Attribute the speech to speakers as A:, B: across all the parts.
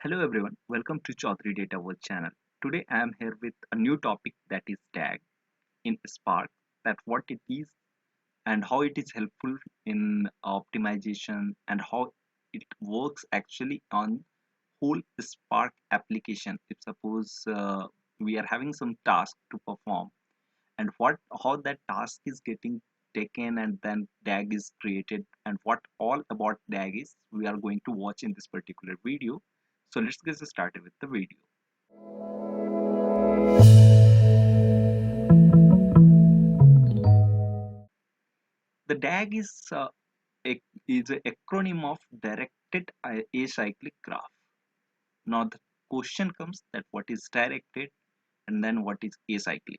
A: Hello everyone, welcome to Chaudhary Data World channel. Today I am here with a new topic that is DAG in Spark, that what it is and how it is helpful in optimization and how it works actually on whole Spark application. If suppose we are having some task to perform and how that task is getting taken and then DAG is created and what all about DAG is, we are going to watch in this particular video. So let's get started with the video. The DAG is an acronym of directed acyclic graph. Now the question comes that what is directed and then what is acyclic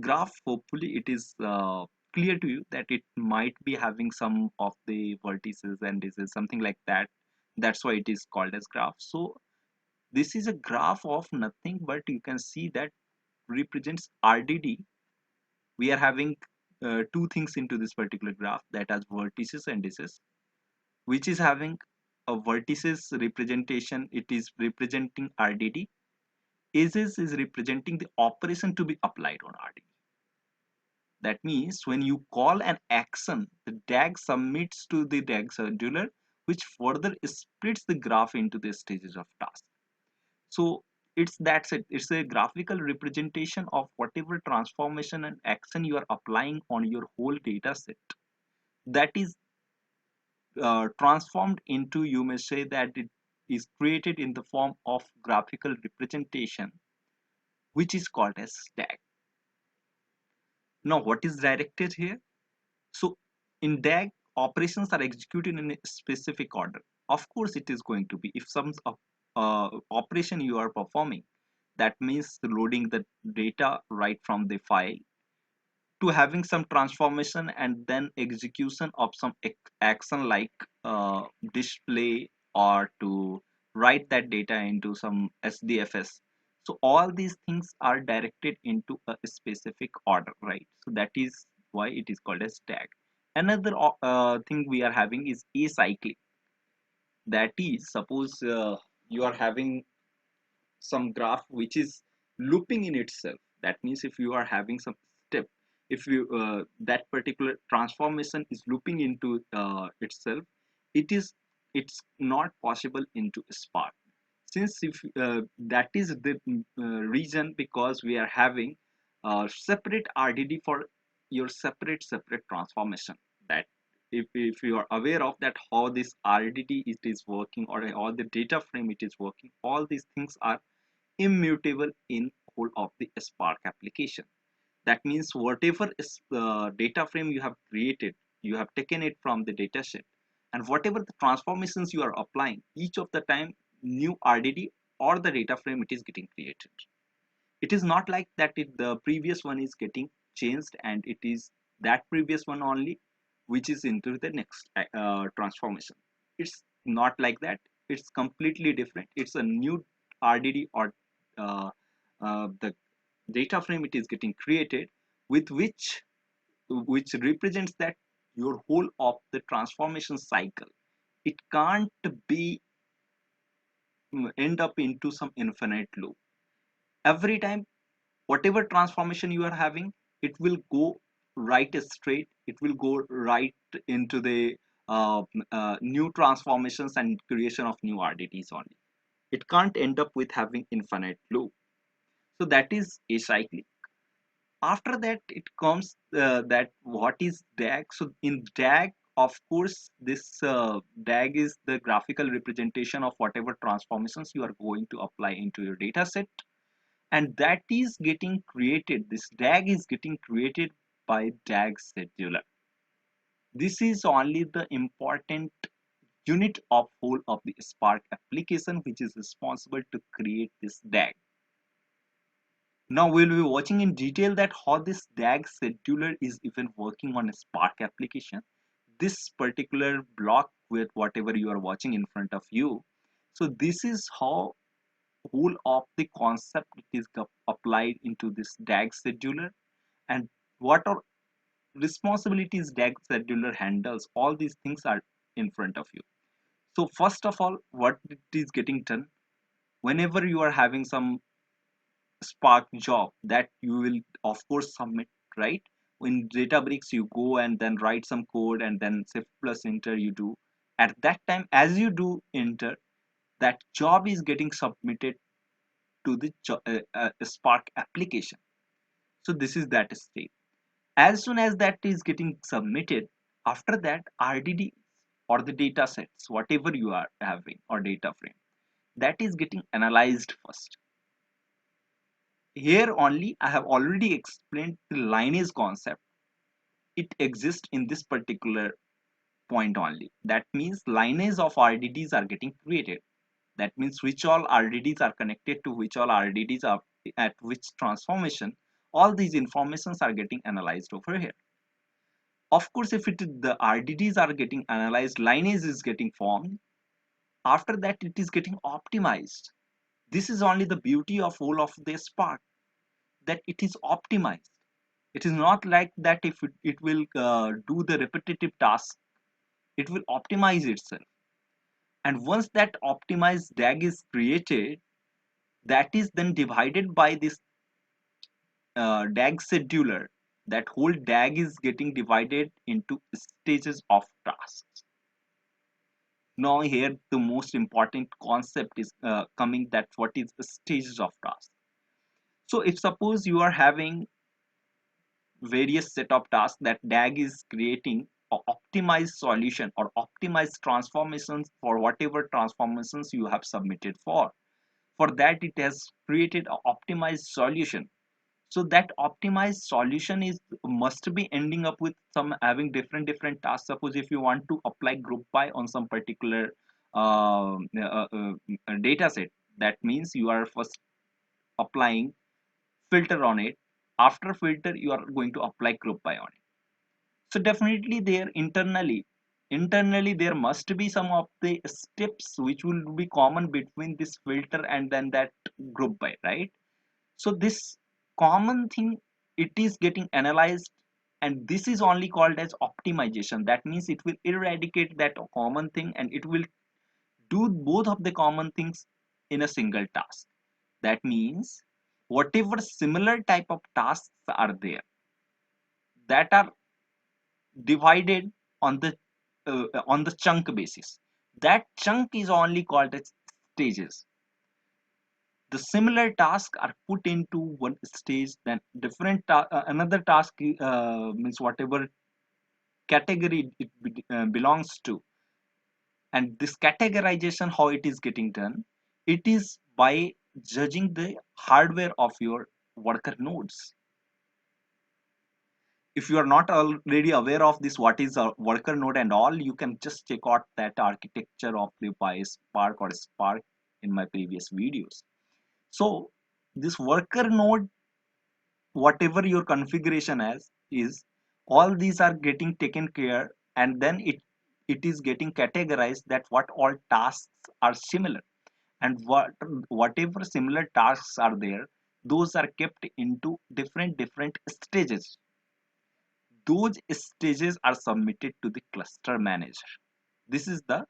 A: graph. Hopefully it is clear to you that it might be having some of the vertices and this is something like that. That's why it is called as graph. So this is a graph of nothing but you can see that represents RDD. We are having two things into this particular graph, that as vertices and indices, which is having a vertices representation. It is representing RDD. Edges is representing the operation to be applied on RDD. That means when you call an action, the DAG submits to the DAG scheduler, which further splits the graph into the stages of task. So that's it. It's a graphical representation of whatever transformation and action you are applying on your whole data set. That is transformed into, you may say that it is created in the form of graphical representation, which is called as DAG. Now what is directed here? So in DAG, operations are executed in a specific order. Of course it is going to be, if some operation you are performing, that means loading the data right from the file to having some transformation and then execution of some action like display or to write that data into some SDFS. So all these things are directed into a specific order, right? So that is why it is called as DAG. Another thing we are having is acyclic. That is, suppose you are having some graph which is looping in itself. That means if you are having some step, if you that particular transformation is looping into itself, it's not possible into Spark. Since if that is the reason, because we are having separate RDD for your separate transformation. That if you are aware of that, how this RDD it is working, or all the data frame it is working, all these things are immutable in whole of the Spark application. That means whatever is data frame you have created, you have taken it from the data set, and whatever the transformations you are applying, each of the time new RDD or the data frame it is getting created. It is not like that the previous one is getting changed and it is that previous one only which is into the next transformation. It's not like that. It's completely different. It's a new RDD or the data frame it is getting created, with which represents that your whole of the transformation cycle, it can't be end up into some infinite loop. Every time whatever transformation you are having, it will go right straight, it will go right into the new transformations and creation of new RDTs only. It can't end up with having infinite loop. So that is acyclic. After that it comes that what is DAG. So in DAG, of course, this DAG is the graphical representation of whatever transformations you are going to apply into your data set, and that is getting created, this DAG is getting created by DAG scheduler. This is only the important unit of whole of the Spark application which is responsible to create this DAG. Now we'll be watching in detail that how this DAG scheduler is even working on a Spark application. This particular block with whatever you are watching in front of you. So this is how whole of the concept is applied into this DAG scheduler, and what are responsibilities DAG scheduler handles. All these things are in front of you. So first of all, what it is getting done, Whenever you are having some Spark job that you will of course submit, right? In Databricks you go and then write some code and then shift plus enter you do. At that time, as you do enter, that job is getting submitted to the Spark application. So this is that state. As soon as that is getting submitted, after that RDD or the data sets, whatever you are having or data frame, that is getting analyzed first. Here only I have already explained the lineage concept. It exists in this particular point only. That means lineage of RDDs are getting created. That means which all RDDs are connected to which all RDDs are at which transformation. All these informations are getting analyzed over here. Of course, if the RDDs are getting analyzed, lineage is getting formed. After that, it is getting optimized. This is only the beauty of all of this Spark, that it is optimized. It is not like that if it will do the repetitive task, it will optimize itself. And once that optimized DAG is created, that is then divided by this DAG scheduler. That whole DAG is getting divided into stages of tasks. Now here the most important concept is coming, that what is the stages of tasks. So if suppose you are having various set of tasks that DAG is creating a optimized solution or optimized transformations for whatever transformations you have submitted for. For that it has created an optimized solution. So that optimized solution is must be ending up with some having different tasks. Suppose if you want to apply group by on some particular data set, that means you are first applying filter on it. After filter you are going to apply group by on it. So definitely there internally there must be some of the steps which will be common between this filter and then that group by, right? So this common thing, it is getting analyzed, and this is only called as optimization. That means it will eradicate that common thing and it will do both of the common things in a single task. That means whatever similar type of tasks are there that are divided on the chunk basis, that chunk is only called as stages. The similar tasks are put into one stage, then another task means whatever category it belongs to. And this categorization, how it is getting done, it is by judging the hardware of your worker nodes. If you are not already aware of this, what is a worker node and all, you can just check out that architecture of the PySpark or Spark in my previous videos. So this worker node, whatever your configuration as is, all these are getting taken care, and then it is getting categorized that what all tasks are similar, and whatever similar tasks are there, those are kept into different stages. Those stages are submitted to the cluster manager. This is the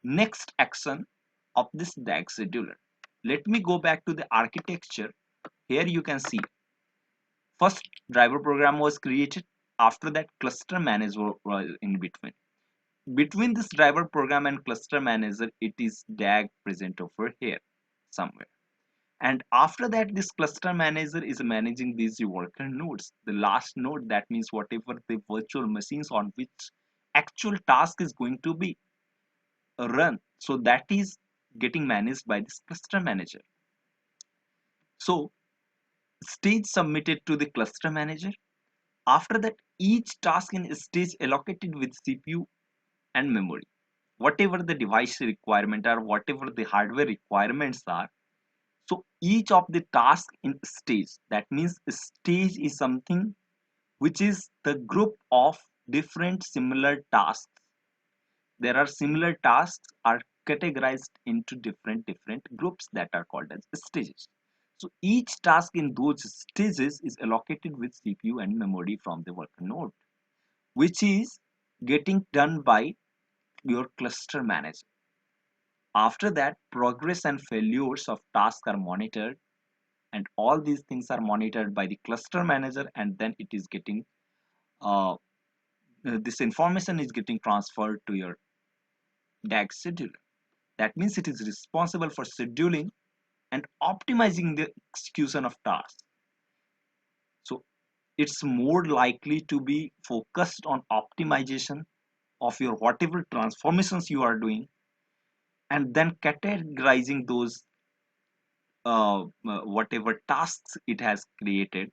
A: next action of this DAG scheduler. Let me go back to the architecture. Here you can see first driver program was created. After that cluster manager was in between. Between this driver program and cluster manager, it is DAG present over here somewhere. And after that, this cluster manager is managing these worker nodes. The last node, that means whatever the virtual machines on which actual task is going to be run. So that is getting managed by this cluster manager. So stage submitted to the cluster manager. After that, each task in stage allocated with CPU and memory. Whatever the device requirement are, whatever the hardware requirements are. So each of the task in stage, that means stage is something which is the group of different similar tasks. There are similar tasks are categorized into different groups that are called as stages. So each task in those stages is allocated with CPU and memory from the worker node, which is getting done by your cluster manager. After that, progress and failures of tasks are monitored, and all these things are monitored by the cluster manager, and then it is getting this information is getting transferred to your DAG scheduler. That means it is responsible for scheduling and optimizing the execution of tasks. So it's more likely to be focused on optimization of your whatever transformations you are doing, and then categorizing those whatever tasks it has created.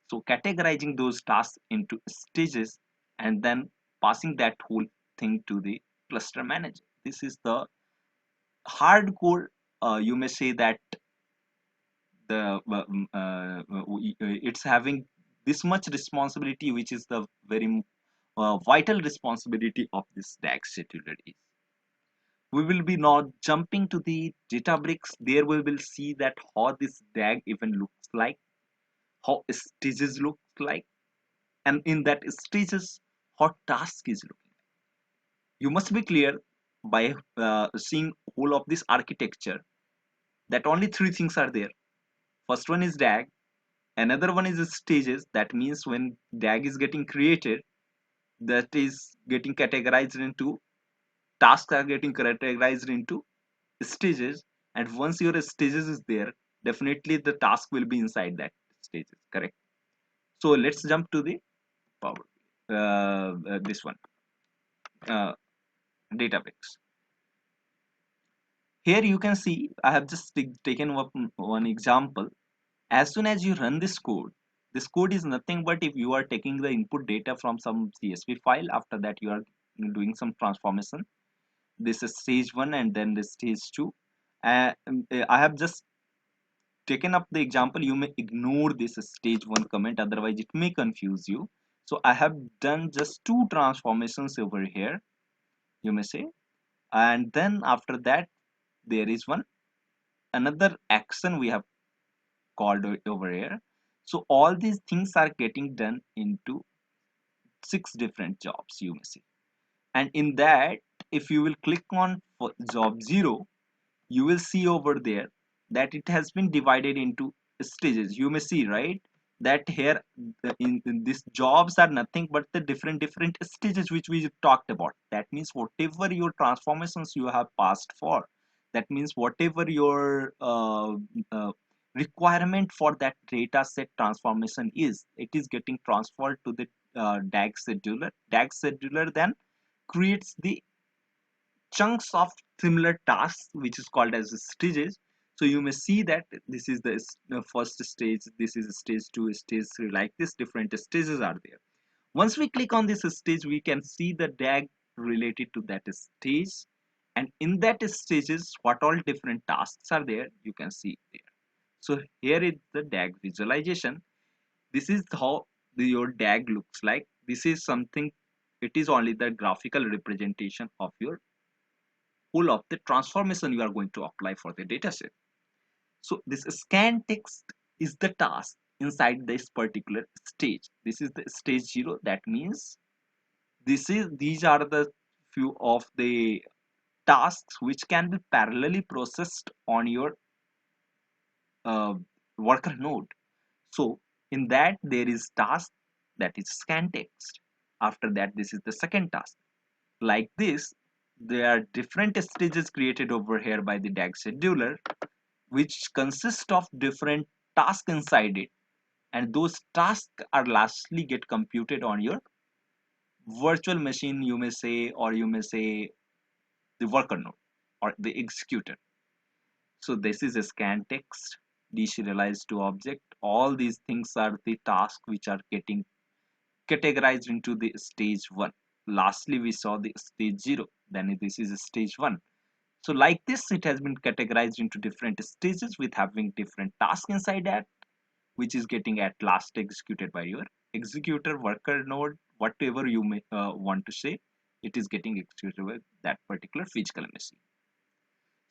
A: So categorizing those tasks into stages, and then passing that whole thing to the cluster manager. This is the hardcore, you may say that the it's having this much responsibility, which is the very vital responsibility of this DAG scheduler is. We will be now jumping to the Databricks. There we will see that how this DAG even looks like, how stages look like, and in that stages, how task is looking. You must be clear by seeing whole of this architecture that only three things are there. First one is DAG, another one is stages. That means when DAG is getting created, that is getting categorized into tasks are getting categorized into stages, and once your stages is there, definitely the task will be inside that stages, correct? So let's jump to the power this one, uh, Databricks. Here you can see I have just taken one example. As soon as you run this code is nothing but if you are taking the input data from some CSV file, after that you are doing some transformation. This is stage 1 and then the stage 2. I have just taken up the example. You may ignore this stage 1 comment, otherwise it may confuse you. So I have done just two transformations over here, you may say, and then after that there is one another action we have called over here. So all these things are getting done into 6 different jobs, you may see. And in that, if you will click on for job 0, you will see over there that it has been divided into stages. You may see, right, that here in these jobs are nothing but the different stages which we talked about. That means whatever your transformations you have passed for, that means whatever your requirement for that data set transformation is, it is getting transferred to the DAG scheduler. DAG scheduler then creates the chunks of similar tasks which is called as stages. So you may see that this is the first stage, this is stage 2, stage 3, like this different stages are there. Once we click on this stage, we can see the DAG related to that stage, and in that stages what all different tasks are there, you can see there. So here is the DAG visualization. This is how your DAG looks like. This is something, it is only the graphical representation of your whole of the transformation you are going to apply for the dataset. So this scan text is the task inside this particular stage. This is the stage 0. That means these are the few of the tasks which can be parallelly processed on your uh, worker node. So in that there is task that is scan text. After that, this is the second task. Like this, there are different stages created over here by the DAG scheduler, which consist of different tasks inside it, and those tasks are lastly get computed on your virtual machine, you may say, or you may say the worker node or the executor. So this is a scan text, deserialized to object. All these things are the tasks which are getting categorized into the stage 1. Lastly, we saw the stage 0. Then this is stage 1. So like this, it has been categorized into different stages with having different tasks inside that, which is getting at last executed by your executor, worker node, whatever you may want to say. It is getting executed with that particular physical machine.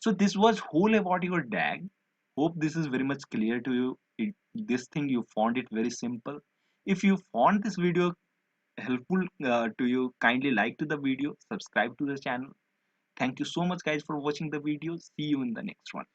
A: So this was whole about your DAG. Hope this is very much clear to you. This thing you found it very simple. If you found this video helpful to you, kindly like to the video, subscribe to the channel, Thank you so much guys for watching the video. See you in the next one.